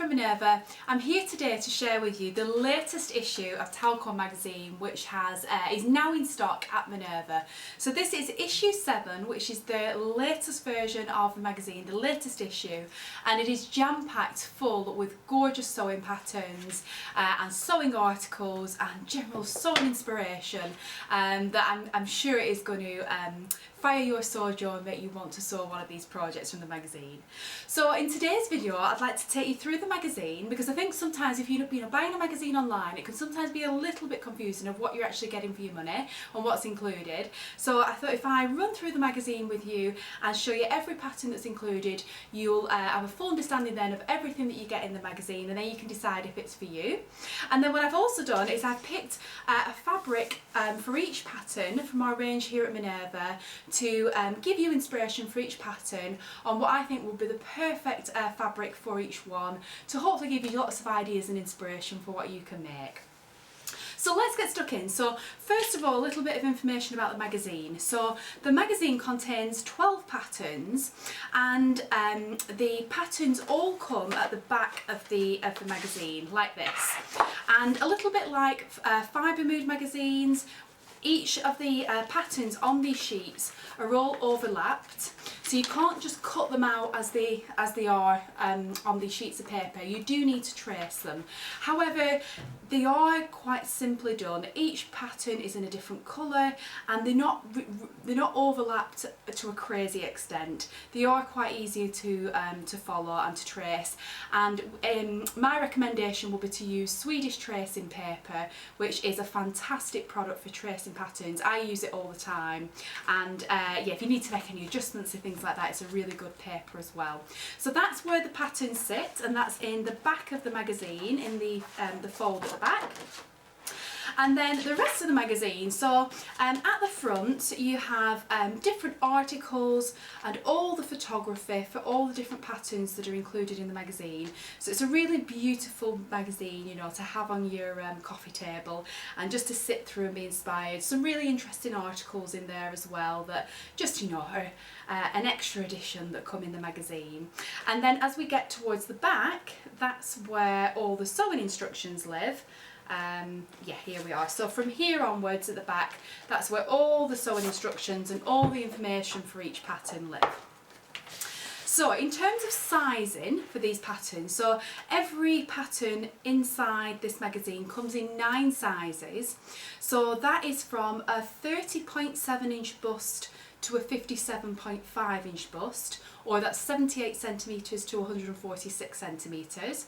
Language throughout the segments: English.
from Minerva. I'm here today to share with you the latest issue of Tauko magazine, which is now in stock at Minerva. So this is issue 7, which is the latest version of the magazine, the latest issue, and it is jam-packed full with gorgeous sewing patterns and sewing articles and general sewing inspiration that I'm sure is going to fire your sew jaw and make you want to sew one of these projects from the magazine. So in today's video I'd like to take you through the magazine, because I think sometimes if you're buying a magazine online, it can sometimes be a little bit confusing of what you're actually getting for your money and what's included. So I thought if I run through the magazine with you and show you every pattern that's included, you'll have a full understanding then of everything that you get in the magazine, and then you can decide if it's for you. And then what I've also done is I've picked a fabric for each pattern from our range here at Minerva to give you inspiration for each pattern on what I think will be the perfect fabric for each one, to hopefully give you lots of ideas and inspiration for what you can make. So let's get stuck in. So first of all, a little bit of information about the magazine. So the magazine contains 12 patterns, and the patterns all come at the back of the magazine like this. And a little bit like fibre mood magazines, each of the patterns on these sheets are all overlapped, so you can't just cut them out as they are on these sheets of paper. You do need to trace them. However, they are quite simply done. Each pattern is in a different colour, and they're not overlapped to a crazy extent. They are quite easy to follow and to trace. And my recommendation will be to use Swedish tracing paper, which is a fantastic product for tracing patterns. I use it all the time, and yeah, if you need to make any adjustments and things like that, it's a really good paper as well. So that's where the patterns sit, and that's in the back of the magazine, in the fold at the back. And then the rest of the magazine, so at the front you have different articles and all the photography for all the different patterns that are included in the magazine. So it's a really beautiful magazine, you know, to have on your coffee table and just to sit through and be inspired. Some really interesting articles in there as well that just, you know, are an extra edition that come in the magazine. And then as we get towards the back, that's where all the sewing instructions live. Yeah, here we are. So from here onwards at the back, that's where all the sewing instructions and all the information for each pattern live. So in terms of sizing for these patterns, so every pattern inside this magazine comes in 9 sizes. So that is from a 30.7 inch bust to a 57.5 inch bust, or that's 78 centimetres to 146 centimetres.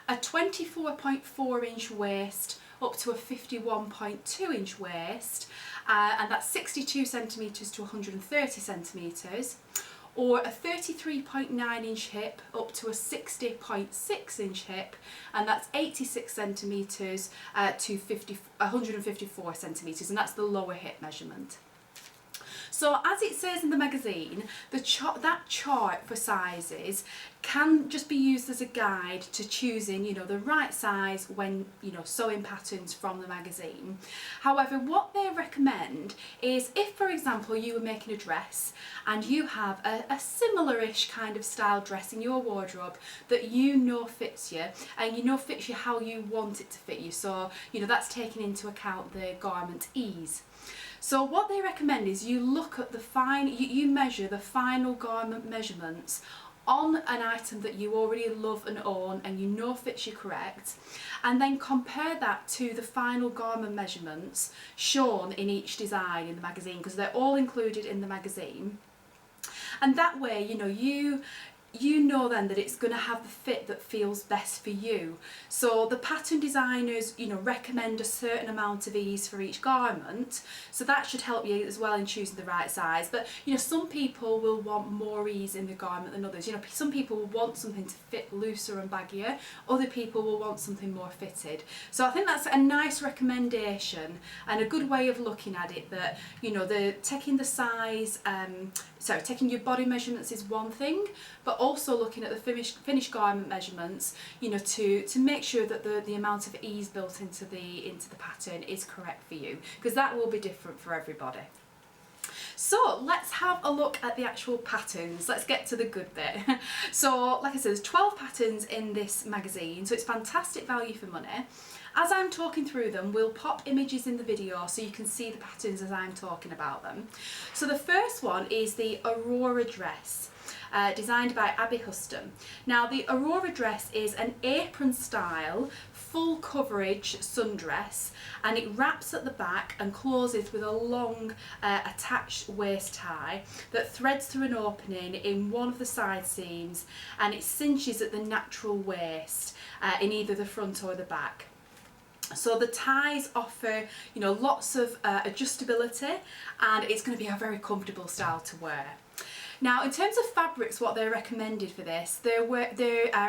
A 24.4 inch waist up to a 51.2 inch waist, and that's 62 centimetres to 130 centimetres, or a 33.9 inch hip up to a 60.6 inch hip, and that's 86 centimetres to 154 centimetres, and that's the lower hip measurement. So as it says in the magazine, that chart for sizes can just be used as a guide to choosing, you know, the right size when, you know, sewing patterns from the magazine. However, what they recommend is if, for example, you were making a dress and you have a similar-ish kind of style dress in your wardrobe that you know fits you, and you know fits you how you want it to fit you. So, you know, that's taking into account the garment ease. So what they recommend is you look at you measure the final garment measurements on an item that you already love and own and you know fits you correct, and then compare that to the final garment measurements shown in each design in the magazine, because they're all included in the magazine. And that way, you know, you know then that it's going to have the fit that feels best for you. So the pattern designers, you know, recommend a certain amount of ease for each garment, so that should help you as well in choosing the right size. But, you know, some people will want more ease in the garment than others. You know, some people will want something to fit looser and baggier, other people will want something more fitted. So I think that's a nice recommendation and a good way of looking at it, that, you know, taking the size, taking your body measurements is one thing, but also looking at the finished garment measurements, you know, to make sure that the amount of ease built into the pattern is correct for you, because that will be different for everybody. So let's have a look at the actual patterns. Let's get to the good bit. So like I said, there's 12 patterns in this magazine, so it's fantastic value for money. As I'm talking through them, we'll pop images in the video so you can see the patterns as I'm talking about them. So the first one is the Aurora Dress, designed by Abby Huston. Now the Aurora Dress is an apron style, full coverage sundress, and it wraps at the back and closes with a long attached waist tie that threads through an opening in one of the side seams, and it cinches at the natural waist in either the front or the back. So the ties offer, you know, lots of adjustability, and it's going to be a very comfortable style to wear. Now, in terms of fabrics, what they're recommended for this, they're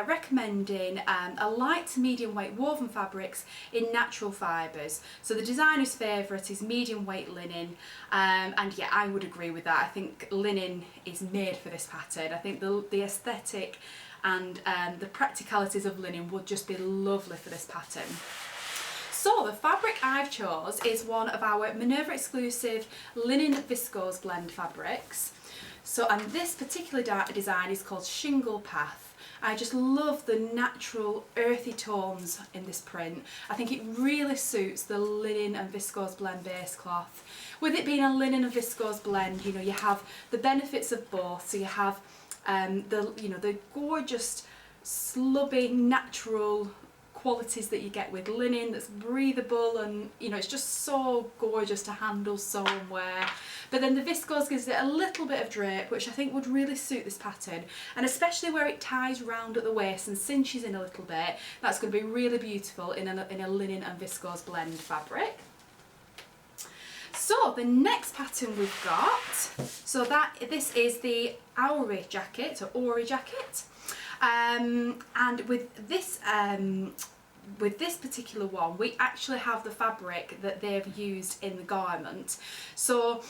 recommending a light to medium weight woven fabrics in natural fibres. So the designer's favourite is medium weight linen, and yeah, I would agree with that. I think linen is made for this pattern. I think the aesthetic and the practicalities of linen would just be lovely for this pattern. So the fabric I've chose is one of our Minerva exclusive linen viscose blend fabrics. So, and this particular design is called Shingle Path. I just love the natural earthy tones in this print. I think it really suits the linen and viscose blend base cloth. With it being a linen and viscose blend, you know, you have the benefits of both. So you have the gorgeous slubby natural qualities that you get with linen that's breathable, and you know, it's just so gorgeous to handle, sew and wear. But then the viscose gives it a little bit of drape, which I think would really suit this pattern, and especially where it ties round at the waist and cinches in a little bit, that's going to be really beautiful in a linen and viscose blend fabric. So the next pattern we've got, so this is the Aurora jacket, or Aurora jacket. And with this particular one, we actually have the fabric that they've used in the garment. So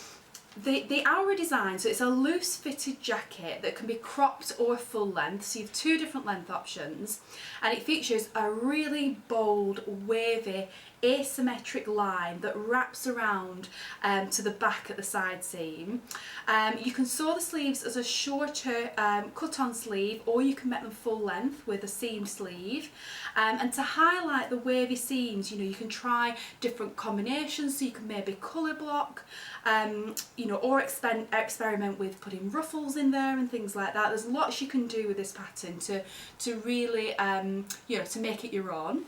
the Aurora design, so it's a loose fitted jacket that can be cropped or full length, so you have two different length options, and it features a really bold, wavy, asymmetric line that wraps around to the back at the side seam. You can sew the sleeves as a shorter cut-on sleeve, or you can make them full length with a seamed sleeve. And to highlight the wavy seams, you know, you can try different combinations, so you can maybe colour block, you know, or experiment with putting ruffles in there and things like that. There's lots you can do with this pattern to really, you know, to make it your own.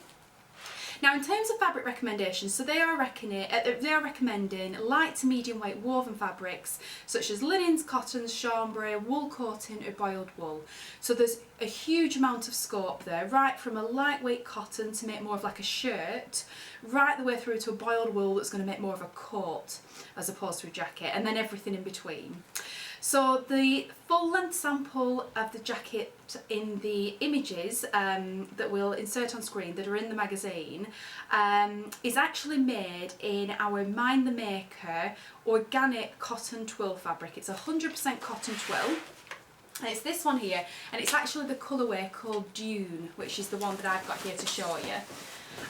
Now, in terms of fabric recommendations, so they are recommending light to medium weight woven fabrics such as linens, cottons, chambray, wool cotton or boiled wool. So there's a huge amount of scope there, right from a lightweight cotton to make more of like a shirt, right the way through to a boiled wool that's going to make more of a coat as opposed to a jacket, and then everything in between. So the full length sample of the jacket in the images that we'll insert on screen that are in the magazine is actually made in our Mind the Maker organic cotton twill fabric. It's 100% cotton twill. And it's this one here, and it's actually the colourway called Dune, which is the one that I've got here to show you.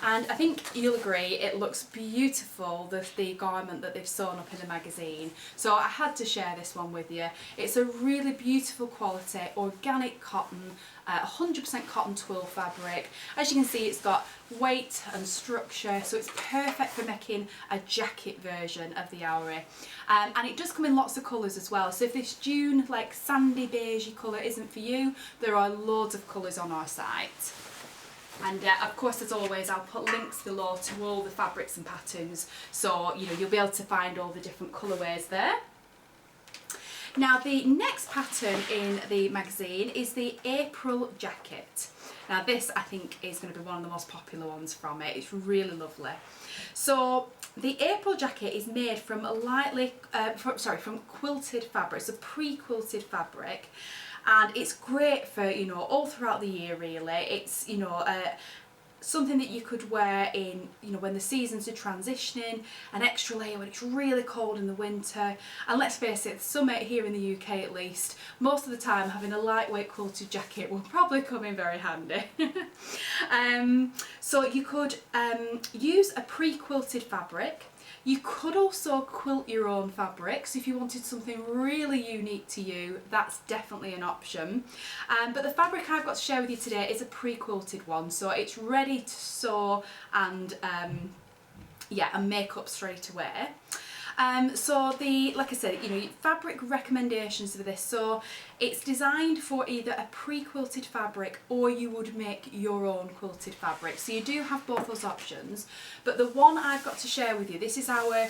And I think you'll agree it looks beautiful, the garment that they've sewn up in the magazine. So I had to share this one with you. It's a really beautiful quality, organic cotton, 100% cotton twill fabric. As you can see, it's got weight and structure, so it's perfect for making a jacket version of the Aurora. And it does come in lots of colours as well. So if this Dune, like sandy beigey colour isn't for you, there are loads of colours on our site. And of course, as always, I'll put links below to all the fabrics and patterns, so you know, you'll be able to find all the different colourways there. Now, the next pattern in the magazine is the April jacket. Now this, I think, is going to be one of the most popular ones from it. It's really lovely. So the April jacket is made from from quilted fabric, so pre-quilted fabric. And it's great for, you know, all throughout the year really. It's, you know, something that you could wear in, you know, when the seasons are transitioning, an extra layer when it's really cold in the winter. And let's face it, summer here in the UK at least, most of the time having a lightweight quilted jacket will probably come in very handy. So you could use a pre-quilted fabric You could also quilt your own fabric, so if you wanted something really unique to you, that's definitely an option. But the fabric I've got to share with you today is a pre-quilted one, so it's ready to sew and yeah, and make up straight away. So like I said, you know, fabric recommendations for this. So it's designed for either a pre-quilted fabric or you would make your own quilted fabric. So you do have both those options. But the one I've got to share with you, this is our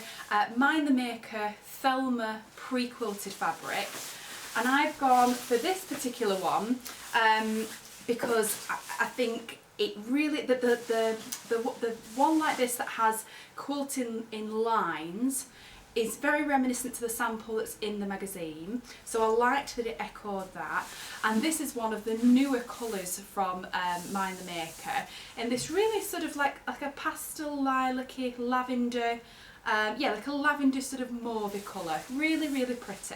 Mind the Maker Thelma pre-quilted fabric. And I've gone for this particular one because I think it really, the one like this that has quilting in lines is very reminiscent to the sample that's in the magazine, so I liked that it echoed that. And this is one of the newer colours from Mind the Maker, and this really sort of like a pastel lilac-y lavender, yeah, like a lavender sort of mauve colour, really pretty.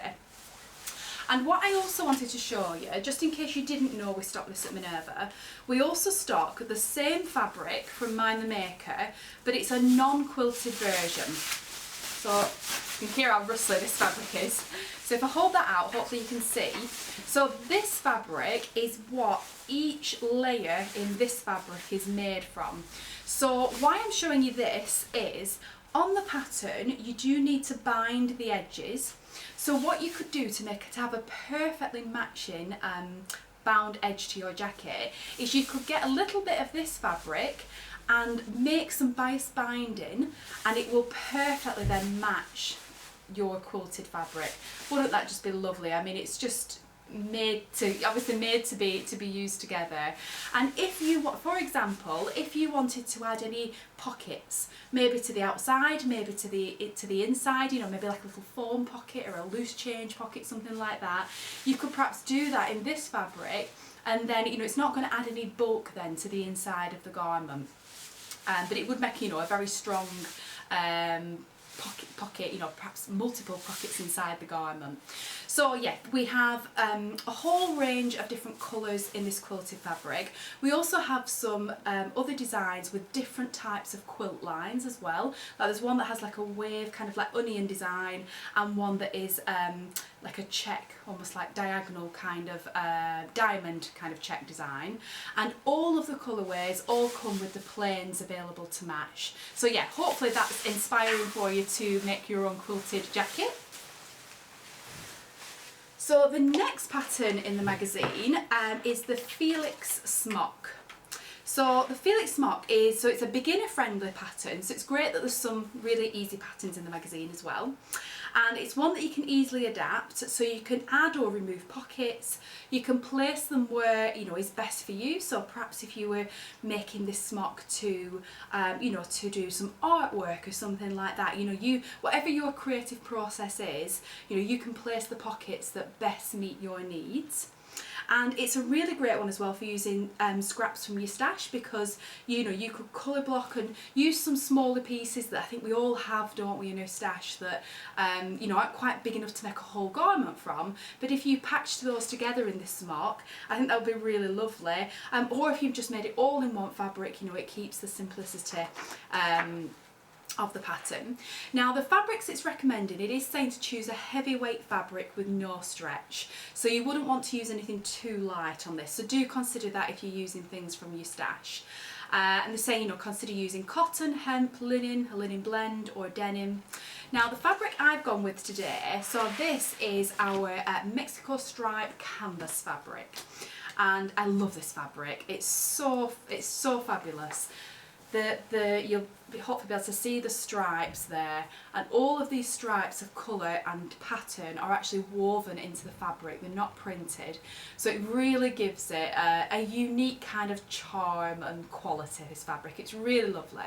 And what I also wanted to show you, just in case you didn't know we stock this at Minerva, we also stock the same fabric from Mind the Maker, but it's a non-quilted version. So you can hear how rustly this fabric is. So if I hold that out, hopefully you can see. So this fabric is what each layer in this fabric is made from. So why I'm showing you this is, on the pattern, you do need to bind the edges. So what you could do to make it have a perfectly matching bound edge to your jacket is you could get a little bit of this fabric and make some bias binding, and it will perfectly then match your quilted fabric. Wouldn't that just be lovely? I mean, it's just obviously made to be used together. And if you want, for example, if you wanted to add any pockets, maybe to the outside, maybe to the inside, you know, maybe like a little foam pocket or a loose change pocket, something like that, you could perhaps do that in this fabric, and then, you know, it's not going to add any bulk then to the inside of the garment, but it would make, you know, a very strong pocket, you know, perhaps multiple pockets inside the garment. So yeah, we have a whole range of different colours in this quilted fabric. We also have some other designs with different types of quilt lines as well. Like there's one that has like a wave, kind of like onion design, and one that is like a check, almost like diagonal kind of diamond kind of check design. And all of the colourways all come with the plains available to match. So yeah, hopefully that's inspiring for you to make your own quilted jacket. So the next pattern in the magazine is the Felix Smock. So the Felix Smock is, so it's a beginner friendly pattern, so it's great that there's some really easy patterns in the magazine as well. And it's one that you can easily adapt, so you can add or remove pockets, you can place them where, you know, is best for you. So perhaps if you were making this smock to, you know, to do some artwork or something like that, you know, whatever your creative process is, you know, you can place the pockets that best meet your needs. And it's a really great one as well for using scraps from your stash, because, you know, you could colour block and use some smaller pieces that I think we all have, don't we, in our stash, that you know, aren't quite big enough to make a whole garment from. But if you patched those together in this smock, I think that would be really lovely. Or if you've just made it all in one fabric, you know, it keeps the simplicity of the pattern. Now the fabrics it's recommended, it is saying to choose a heavyweight fabric with no stretch, so you wouldn't want to use anything too light on this, so do consider that if you're using things from your stash. And they're saying, you know, consider using cotton, hemp, linen, a linen blend, or denim. Now the fabric I've gone with today, so this is our Mexico stripe canvas fabric, and I love this fabric. It's so fabulous. You'll hopefully be able to see the stripes there, and all of these stripes of colour and pattern are actually woven into the fabric, they're not printed, so it really gives it a unique kind of charm and quality, this fabric. It's really lovely.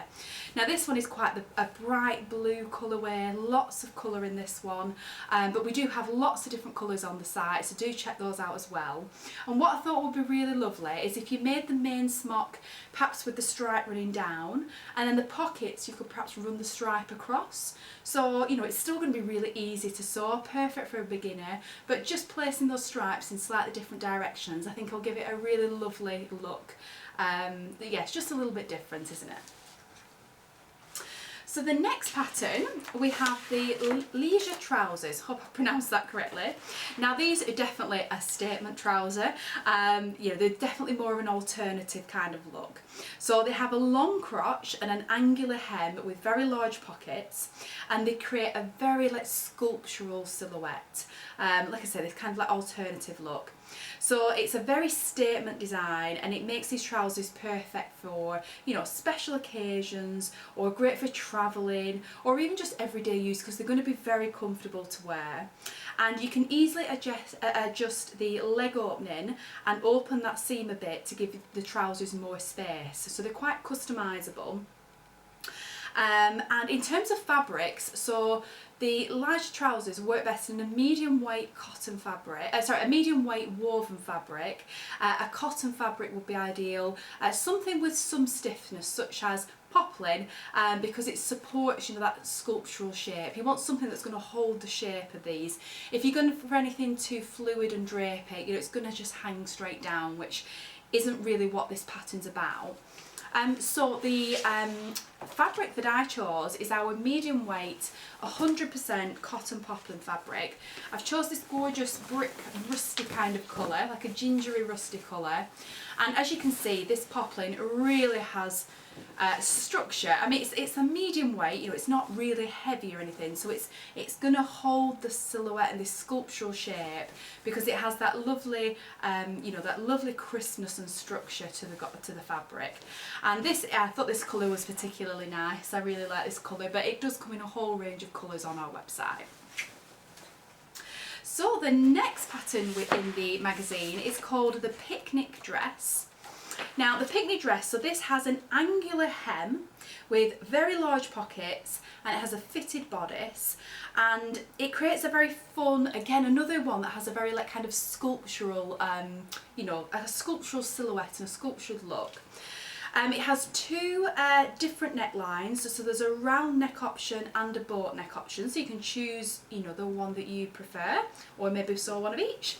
Now this one is quite a bright blue colourway, lots of colour in this one, but we do have lots of different colours on the site, so do check those out as well. And what I thought would be really lovely is if you made the main smock perhaps with the stripe running down, and then the pockets you could perhaps run the stripe across. So, you know, it's still going to be really easy to sew, perfect for a beginner, but just placing those stripes in slightly different directions I think will give it a really lovely look. Yeah, it's just a little bit different, isn't it? So the next pattern, we have the leisure trousers. Hope I pronounced that correctly. Now these are definitely a statement trouser. You know, they're definitely more of an alternative kind of look. So they have a long crotch and an angular hem with very large pockets, and they create a very like sculptural silhouette. Like I said, it's kind of like alternative look. So it's a very statement design, and it makes these trousers perfect for, you know, special occasions, or great for travelling, or even just everyday use, because they're going to be very comfortable to wear. And you can easily adjust the leg opening and open that seam a bit to give the trousers more space. So they're quite customisable. And in terms of fabrics, so the large trousers work best in a medium weight cotton fabric, a medium weight woven fabric. A cotton fabric would be ideal. Something with some stiffness, such as poplin, because it supports, you know, that sculptural shape. You want something that's going to hold the shape of these. If you're going for anything too fluid and drapey, you know, it's going to just hang straight down, which isn't really what this pattern's about. So the fabric that I chose is our medium weight 100% cotton poplin fabric. I've chose this gorgeous brick rusty kind of colour, like a gingery rusty colour, and as you can see, this poplin really has structure. I mean, it's a medium weight, you know, it's not really heavy or anything, so it's going to hold the silhouette and this sculptural shape, because it has that lovely, you know, that lovely crispness and structure to the fabric. And this, I thought this colour was particularly nice. I really like this colour, but it does come in a whole range of colours on our website. So the next pattern within the magazine is called the picnic dress. Now the picnic dress, so this has an angular hem with very large pockets, and it has a fitted bodice, and it creates a very fun, again another one that has a very like kind of sculptural, you know, a sculptural silhouette and a sculptured look. It has two different necklines, so there's a round neck option and a boat neck option, so you can choose, you know, the one that you prefer, or maybe sew one of each.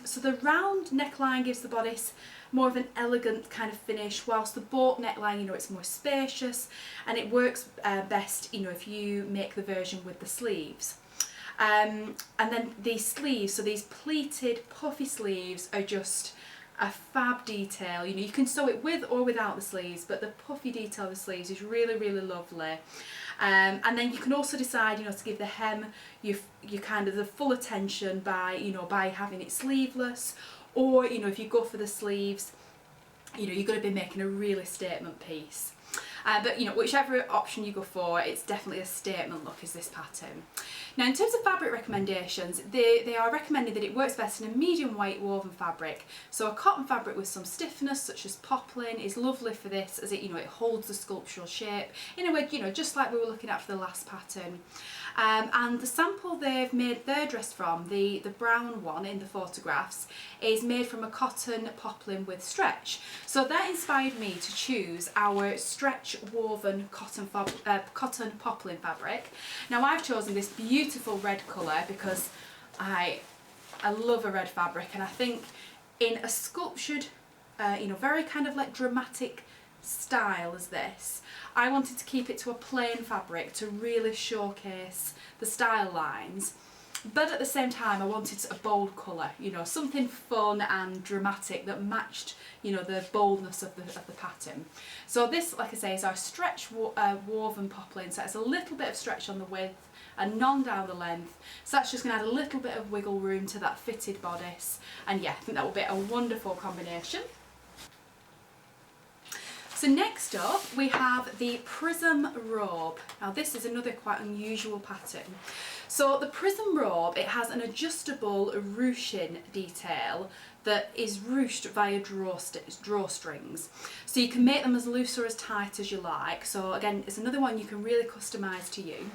So the round neckline gives the bodice more of an elegant kind of finish, whilst the boat neckline, you know, it's more spacious, and it works best, you know, if you make the version with the sleeves. And then these sleeves, so these pleated puffy sleeves are just a fab detail. You know, you can sew it with or without the sleeves, but the puffy detail of the sleeves is really, really lovely. And then you can also decide, you know, to give the hem you kind of the full attention by, you know, by having it sleeveless, or, you know, if you go for the sleeves, you know, you're going to be making a really statement piece. But, you know, whichever option you go for, it's definitely a statement look, is this pattern. Now in terms of fabric recommendations, they are recommending that it works best in a medium weight woven fabric. So a cotton fabric with some stiffness, such as poplin, is lovely for this, as it, you know, it holds the sculptural shape in a way, you know, just like we were looking at for the last pattern. And the sample they've made their dress from, the brown one in the photographs, is made from a cotton poplin with stretch. So that inspired me to choose our stretch woven cotton poplin fabric. Now I've chosen this beautiful red colour because I love a red fabric, and I think in a sculptured, you know, very kind of like dramatic style as this, I wanted to keep it to a plain fabric to really showcase the style lines, but at the same time I wanted a bold colour, you know, something fun and dramatic that matched, you know, the boldness of the pattern. So this, like I say, is our stretch woven poplin, so it's a little bit of stretch on the width and none down the length, so that's just going to add a little bit of wiggle room to that fitted bodice, and yeah, I think that will be a wonderful combination. So next up we have the Prism Robe. Now this is another quite unusual pattern. So the Prism Robe, it has an adjustable ruching detail that is ruched via drawstrings. So you can make them as loose or as tight as you like. So again, it's another one you can really customise to you.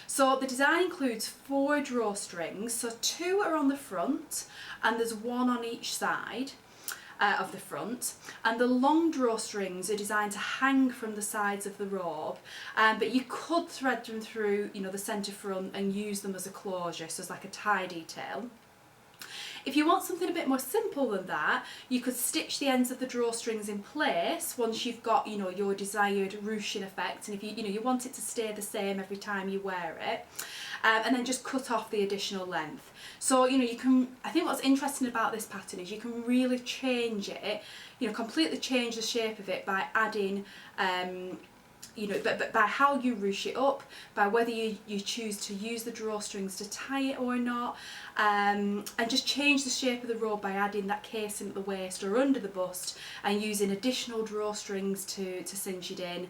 So the design includes 4 drawstrings, so 2 are on the front and there's 1 on each side of the front, and the long drawstrings are designed to hang from the sides of the robe, but you could thread them through, you know, the centre front and use them as a closure, so it's like a tie detail. If you want something a bit more simple than that, you could stitch the ends of the drawstrings in place once you've got, you know, your desired ruching effect, and if you want it to stay the same every time you wear it, and then just cut off the additional length. So, you know, you can, I think what's interesting about this pattern is you can really change it, you know, completely change the shape of it by adding, you know, but by how you ruche it up, by whether you choose to use the drawstrings to tie it or not, and just change the shape of the robe by adding that casing at the waist or under the bust and using additional drawstrings to cinch it in.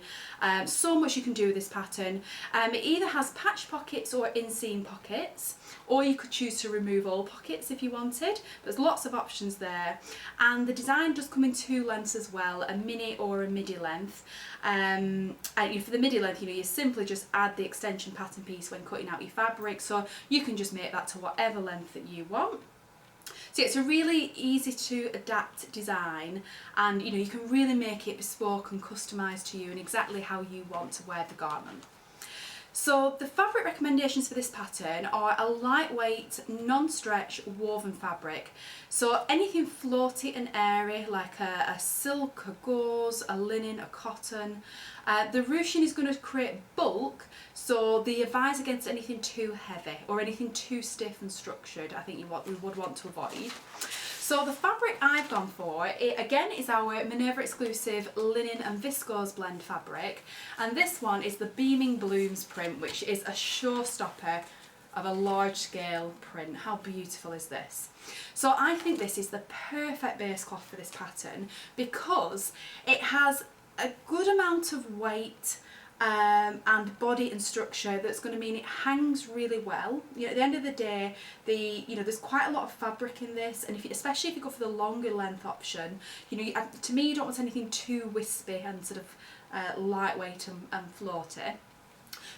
So much you can do with this pattern. It either has patch pockets or inseam pockets, or you could choose to remove all pockets if you wanted. There's lots of options there, and the design does come in 2 lengths as well, a mini or a midi length. And for the midi length, you know, you simply just add the extension pattern piece when cutting out your fabric, so you can just make that to whatever length that you want. So it's a really easy to adapt design, and you know, you can really make it bespoke and customised to you and exactly how you want to wear the garment. So the fabric recommendations for this pattern are a lightweight, non-stretch woven fabric. So anything floaty and airy, like a silk, a gauze, a linen, a cotton. The ruching is going to create bulk, so they advise against anything too heavy or anything too stiff and structured. I think we would want to avoid. So the fabric I've gone for, it again is our Minerva exclusive linen and viscose blend fabric, and this one is the Beaming Blooms print, which is a showstopper of a large scale print. How beautiful is this? So I think this is the perfect base cloth for this pattern because it has a good amount of weight and body and structure that's going to mean it hangs really well. You know, at the end of the day, there's quite a lot of fabric in this, and especially if you go for the longer length option, you know, to me you don't want anything too wispy and sort of lightweight and floaty.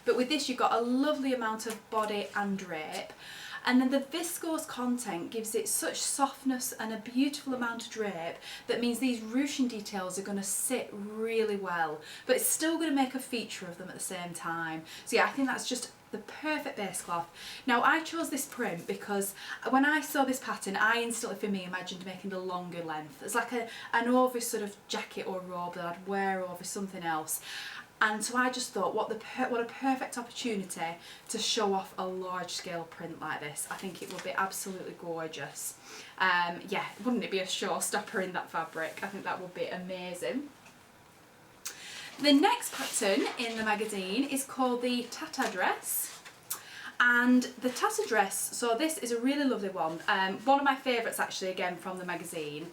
But with this, you've got a lovely amount of body and drape. And then the viscose content gives it such softness and a beautiful amount of drape that means these ruching details are going to sit really well, but it's still going to make a feature of them at the same time. So yeah, I think that's just the perfect base cloth. Now I chose this print because when I saw this pattern, I instantly, for me, imagined making the longer length. It's like an over sort of jacket or robe that I'd wear over something else. And so I just thought, what a perfect opportunity to show off a large scale print like this. I think it would be absolutely gorgeous. Yeah, wouldn't it be a showstopper in that fabric? I think that would be amazing. The next pattern in the magazine is called the Tauko Dress. And the Tauko Dress, so this is a really lovely one. One of my favourites actually, again, from the magazine.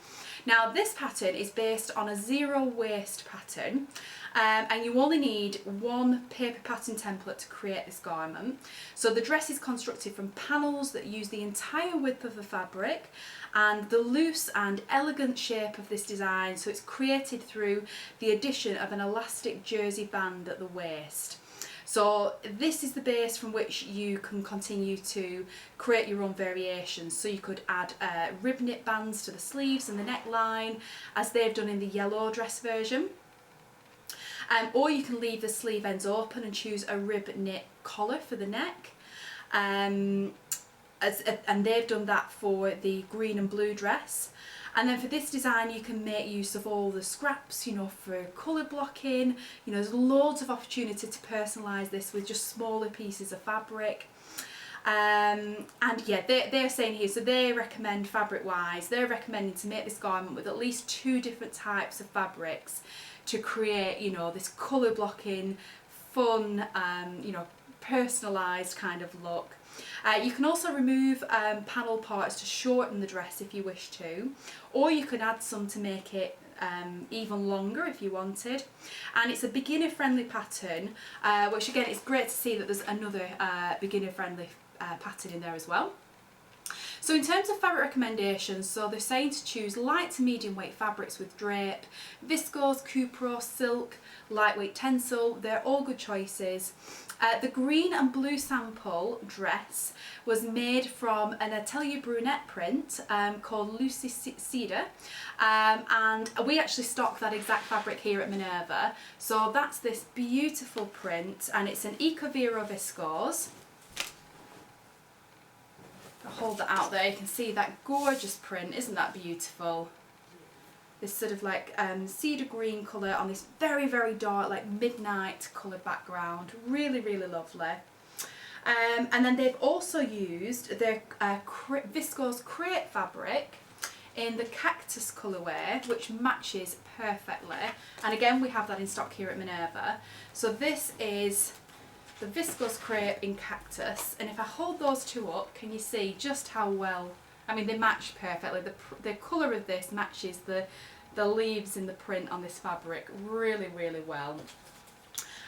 Now this pattern is based on a zero waste pattern, and you only need one paper pattern template to create this garment. So the dress is constructed from panels that use the entire width of the fabric and the loose and elegant shape of this design, so it's created through the addition of an elastic jersey band at the waist. So this is the base from which you can continue to create your own variations. So you could add rib knit bands to the sleeves and the neckline, as they've done in the yellow dress version. Or you can leave the sleeve ends open and choose a rib knit collar for the neck. And they've done that for the green and blue dress. And then for this design, you can make use of all the scraps, you know, for colour blocking. You know, there's loads of opportunity to personalise this with just smaller pieces of fabric. And yeah, they're saying here, so they recommend fabric-wise, they're recommending to make this garment with at least 2 different types of fabrics to create, you know, this colour blocking, fun, you know, personalised kind of look. You can also remove panel parts to shorten the dress if you wish to, or you can add some to make it even longer if you wanted. And it's a beginner friendly pattern, which again, it's great to see that there's another beginner friendly pattern in there as well. So in terms of fabric recommendations, so they're saying to choose light to medium weight fabrics with drape, viscose, cupro, silk, lightweight tencel, they're all good choices. The green and blue sample dress was made from an Atelier Brunette print called Lucy Cedar, and we actually stock that exact fabric here at Minerva. So that's this beautiful print, and it's an Eco Vero viscose. hold that out there, you can see that gorgeous print. Isn't that beautiful? This sort of like cedar green colour on this very, very dark, like midnight colour background. Really, really lovely. And then they've also used their viscose crepe fabric in the cactus colourway, which matches perfectly. And again, we have that in stock here at Minerva. So this is the viscose crepe in cactus, and if I hold those two up, can you see just how well, I mean, they match perfectly. The colour of this matches the leaves in the print on this fabric really, really well.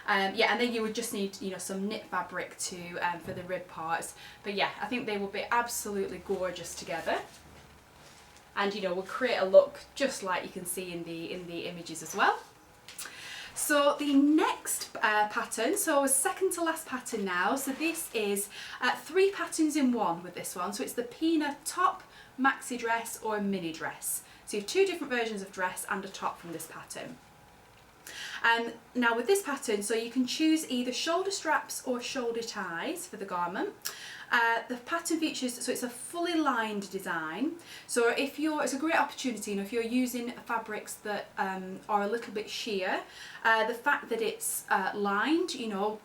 Yeah, and then you would just need, you know, some knit fabric to for the rib parts. But yeah, I think they will be absolutely gorgeous together, and you know, will create a look just like you can see in the images as well. So the next pattern, so second to last pattern now. So this is 3 patterns in one with this one. So it's the Pina top, maxi dress or mini dress. So you have 2 different versions of dress and a top from this pattern. Now with this pattern, so you can choose either shoulder straps or shoulder ties for the garment. The pattern features, so it's a fully lined design. So if you're, it's a great opportunity, you know, if you're using fabrics that are a little bit sheer, the fact that it's lined, you know,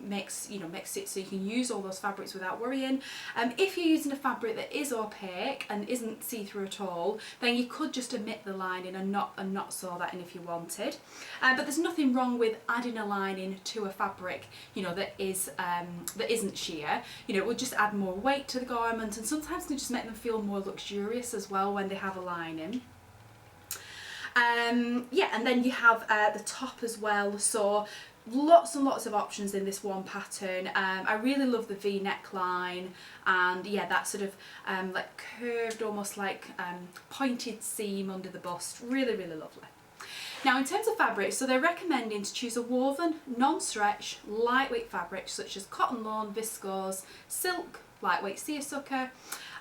makes it so you can use all those fabrics without worrying. If you're using a fabric that is opaque and isn't see-through at all, then you could just omit the lining and not sew that in if you wanted. But there's nothing wrong with adding a lining to a fabric, you know, that isn't sheer. You know, it would just add more weight to the garment, and sometimes can just make them feel more luxurious as well when they have a lining. Yeah, and then you have the top as well. So lots and lots of options in this one pattern. I really love the V neckline, and yeah, that sort of like curved, almost like pointed seam under the bust. Really, really lovely. Now in terms of fabric, so they're recommending to choose a woven, non-stretch, lightweight fabric such as cotton lawn, viscose, silk, lightweight seersucker,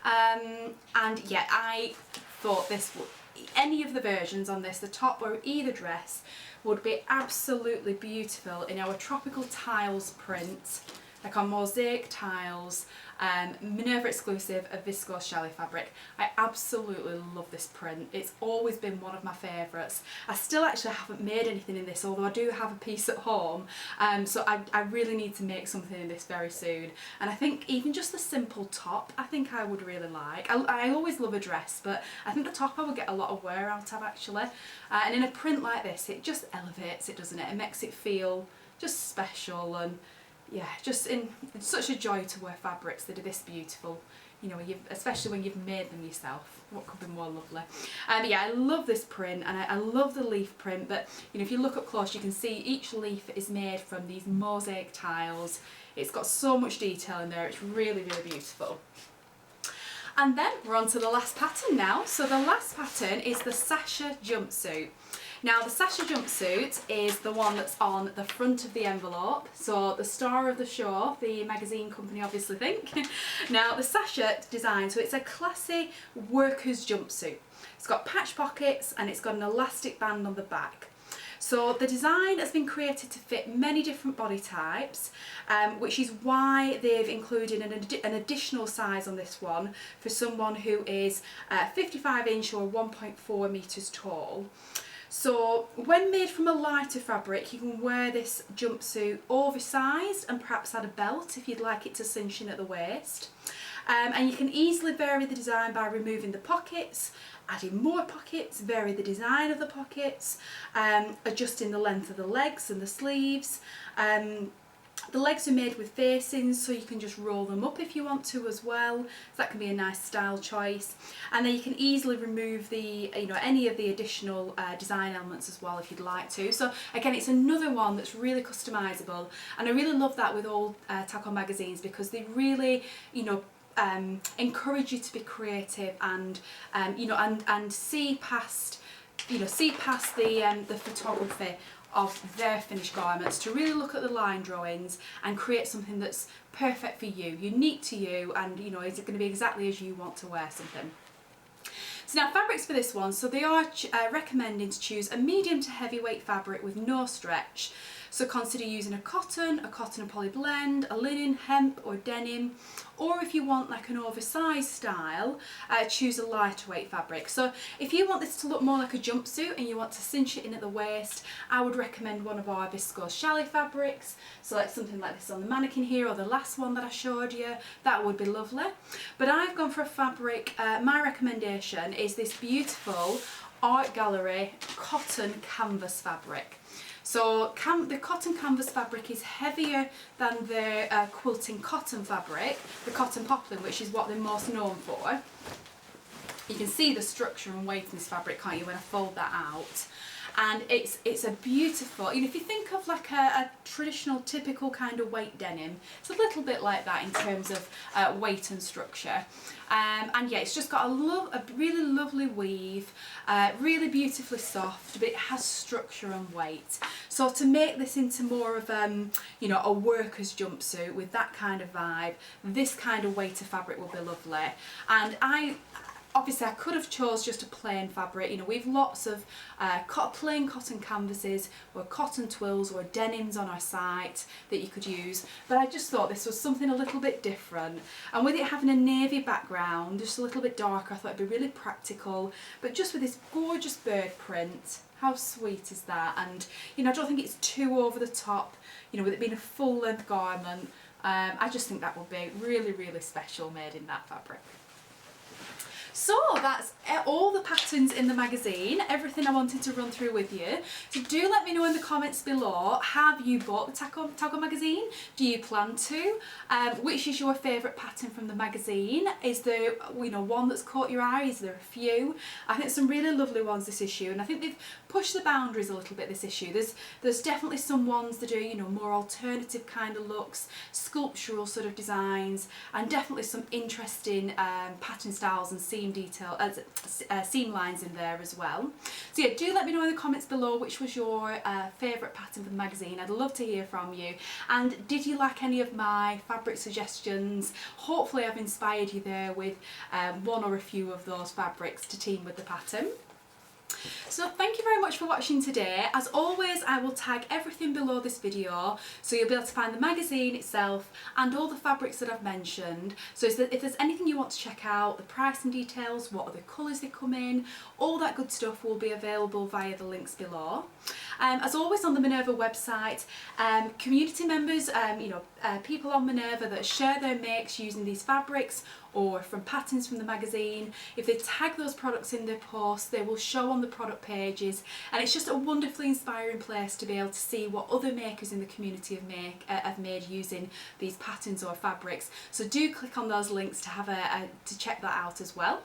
and yeah, I thought this would, any of the versions on this, the top or either dress, would be absolutely beautiful in our tropical tiles print, like on mosaic tiles, Minerva exclusive of viscose chalet fabric. I absolutely love this print. It's always been one of my favourites. I still actually haven't made anything in this, although I do have a piece at home, so I really need to make something in this very soon. And I think even just the simple top, I think I would really like. I always love a dress, but I think the top I would get a lot of wear out of actually. And in a print like this, it just elevates it, doesn't it? It makes it feel just special, and yeah, just it's such a joy to wear fabrics that are this beautiful, you know, especially when you've made them yourself. What could be more lovely? Yeah, I love this print, and I love the leaf print, but you know, if you look up close, you can see each leaf is made from these mosaic tiles. It's got so much detail in there. It's really, really beautiful. And then we're on to the last pattern now. So the last pattern is the Sasha Jumpsuit. Now the Sasha Jumpsuit is the one that's on the front of the envelope, so the star of the show, the magazine company obviously think. Now the Sasha design, so it's a classy worker's jumpsuit. It's got patch pockets and it's got an elastic band on the back. So the design has been created to fit many different body types, which is why they've included an additional size on this one for someone who is 55 inch or 1.4 metres tall. So when made from a lighter fabric, you can wear this jumpsuit oversized and perhaps add a belt if you'd like it to cinch in at the waist. And you can easily vary the design by removing the pockets, adding more pockets, vary the design of the pockets, adjusting the length of the legs and the sleeves. The legs are made with facings, so you can just roll them up if you want to as well. So that can be a nice style choice. And then you can easily remove the, you know, any of the additional design elements as well if you'd like to. So again, it's another one that's really customizable, and I really love that with all Tauko magazines, because they really, you know, encourage you to be creative and you know, and see past the photography of their finished garments, to really look at the line drawings and create something that's perfect for you, unique to you, and you know, is it going to be exactly as you want to wear something. So now fabrics for this one, so they are recommending to choose a medium to heavyweight fabric with no stretch. So consider using a cotton and poly blend, a linen, hemp or denim, or if you want like an oversized style, choose a lighter weight fabric. So if you want this to look more like a jumpsuit and you want to cinch it in at the waist, I would recommend one of our viscose challis fabrics. So like something like this on the mannequin here, or the last one that I showed you, that would be lovely. But I've gone for a fabric, my recommendation is this beautiful Art Gallery cotton canvas fabric. So the cotton canvas fabric is heavier than the quilting cotton fabric, the cotton poplin, which is what they're most known for. You can see the structure and weight in this fabric, can't you, when I fold that out. And it's a beautiful, you know, if you think of like a traditional, typical kind of weight denim, it's a little bit like that in terms of weight and structure. And yeah, it's just got a really lovely weave, really beautifully soft, but it has structure and weight. So to make this into more of you know, a worker's jumpsuit with that kind of vibe, this kind of weight of fabric will be lovely. And obviously I could have chose just a plain fabric. You know, we've lots of plain cotton canvases or cotton twills or denims on our site that you could use, but I just thought this was something a little bit different, and with it having a navy background, just a little bit darker, I thought it'd be really practical, but just with this gorgeous bird print. How sweet is that? And you know, I don't think it's too over the top, you know, with it being a full length garment. I just think that would be really, really special made in that fabric. So that's all the patterns in the magazine, everything I wanted to run through with you. So do let me know in the comments below, have you bought the Tauko magazine? Do you plan to? Which is your favourite pattern from the magazine? Is there, you know, one that's caught your eye? Is there a few? I think some really lovely ones this issue, and I think they've pushed the boundaries a little bit this issue. There's definitely some ones that are, you know, more alternative kind of looks, sculptural sort of designs, and definitely some interesting pattern styles and seam seam lines in there as well. So yeah, do let me know in the comments below which was your favourite pattern for the magazine. I'd love to hear from you. And did you like any of my fabric suggestions? Hopefully I've inspired you there with one or a few of those fabrics to team with the pattern. So thank you very much for watching today. As always, I will tag everything below this video, so you'll be able to find the magazine itself and all the fabrics that I've mentioned. So if there's anything you want to check out, the pricing details, what other colours they come in, all that good stuff will be available via the links below. As always, on the Minerva website, community members, you know, people on Minerva that share their makes using these fabrics or from patterns from the magazine, if they tag those products in their posts, they will show on the product pages, and it's just a wonderfully inspiring place to be able to see what other makers in the community have made using these patterns or fabrics. So do click on those links to have to check that out as well.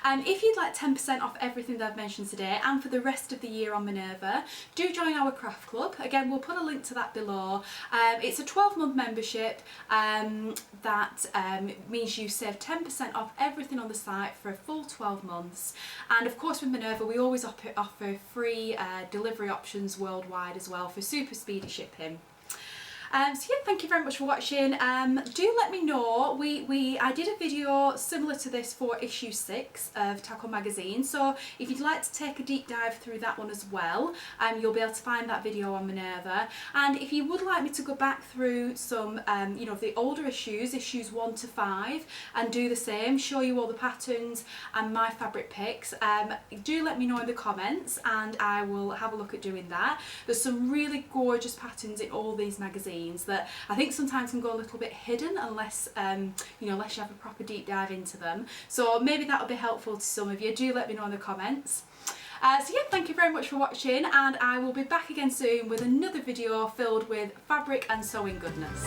And if you'd like 10% off everything that I've mentioned today and for the rest of the year on Minerva, do join our craft club. Again, we'll put a link to that below. It's a 12-month membership that means you save 10% off everything on the site for a full 12 months. And of course with Minerva, we always offer free delivery options worldwide as well for super speedy shipping. So yeah, thank you very much for watching. Do let me know. I did a video similar to this for issue 6 of Tauko magazine, so if you'd like to take a deep dive through that one as well, you'll be able to find that video on Minerva. And if you would like me to go back through some you know, of the older issues 1 to 5, and do the same, show you all the patterns and my fabric picks, do let me know in the comments and I will have a look at doing that. There's some really gorgeous patterns in all these magazines that I think sometimes can go a little bit hidden unless you know, unless you have a proper deep dive into them. So maybe that'll be helpful to some of you. Do let me know in the comments. So yeah, thank you very much for watching, and I will be back again soon with another video filled with fabric and sewing goodness.